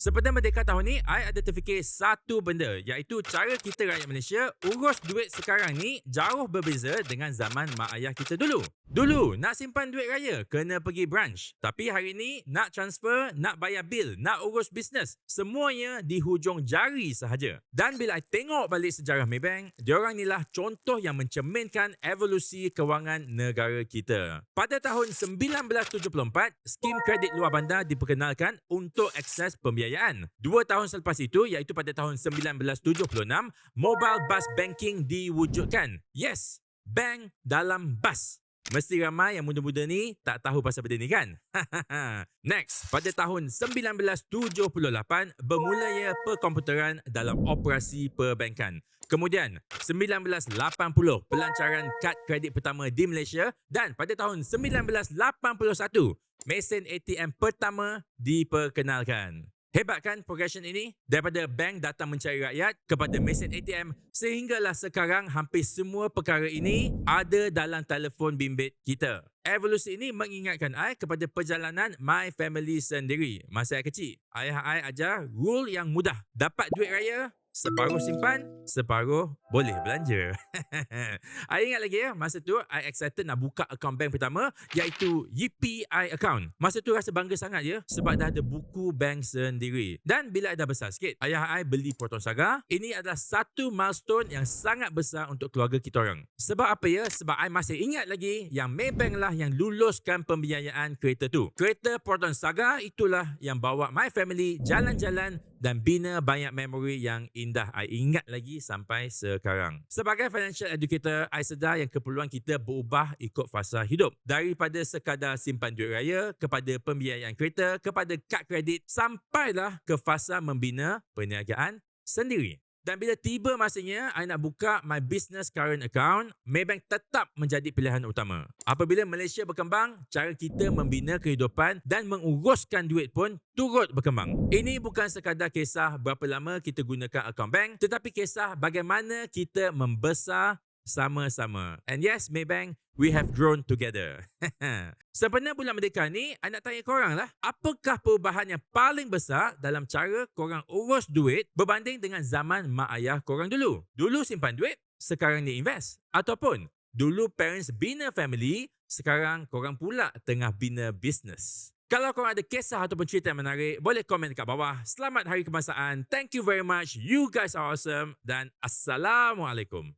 Seperti Merdeka tahun ni, I ada terfikir satu benda, iaitu cara kita rakyat Malaysia urus duit sekarang ni jauh berbeza dengan zaman mak ayah kita dulu. Dulu, nak simpan duit raya, kena pergi branch. Tapi hari ni, nak transfer, nak bayar bil, nak urus bisnes, semuanya di hujung jari sahaja. Dan bila I tengok balik sejarah Maybank, diorang inilah contoh yang mencerminkan evolusi kewangan negara kita. Pada tahun 1974, skim kredit luar bandar diperkenalkan untuk akses pembiayaan. 2 tahun selepas itu, iaitu pada tahun 1976, mobile bus banking diwujudkan. Yes, bank dalam bas. Mesti ramai yang muda-muda ni tak tahu pasal benda ni kan? Next, pada tahun 1978, bermulanya perkomputeran dalam operasi perbankan. Kemudian, 1980, pelancaran kad kredit pertama di Malaysia dan pada tahun 1981, mesin ATM pertama diperkenalkan. Hebat kan progression ini? Daripada bank datang mencari rakyat kepada mesin ATM sehinggalah sekarang hampir semua perkara ini ada dalam telefon bimbit kita. Evolusi ini mengingatkan I kepada perjalanan my family sendiri. Masa I kecil, ayah I ajar rule yang mudah. Dapat duit raya, separuh simpan, separuh boleh belanja. I ingat lagi masa tu I excited nak buka akaun bank pertama iaitu Yippee I account. Masa tu rasa bangga sangat sebab dah ada buku bank sendiri. Dan bila I dah besar sikit, ayah I beli Proton Saga. Ini adalah satu milestone yang sangat besar untuk keluarga kita orang. Sebab apa Sebab I masih ingat lagi yang Maybank lah yang luluskan pembiayaan kereta tu. Kereta Proton Saga itulah yang bawa my family jalan-jalan dan bina banyak memori yang indah. I ingat lagi sampai sekarang. Sebagai financial educator, I sedar yang keperluan kita berubah ikut fasa hidup. Daripada sekadar simpan duit raya, kepada pembiayaan kereta, kepada kad kredit, sampailah ke fasa membina perniagaan sendiri. Dan bila tiba masanya I nak buka my business current account, Maybank tetap menjadi pilihan utama. Apabila Malaysia berkembang, cara kita membina kehidupan dan menguruskan duit pun turut berkembang. Ini bukan sekadar kisah berapa lama kita gunakan akaun bank, tetapi kisah bagaimana kita membesar sama-sama. And yes, Maybank, we have grown together. Sempena bulan Merdeka ni, I nak tanya korang lah, apakah perubahan yang paling besar dalam cara korang urus duit berbanding dengan zaman mak ayah korang dulu? Dulu simpan duit, sekarang ni invest. Ataupun, dulu parents bina family, sekarang korang pula tengah bina business. Kalau korang ada kisah ataupun cerita yang menarik, boleh komen dekat bawah. Selamat Hari Kebangsaan. Thank you very much. You guys are awesome. Dan Assalamualaikum.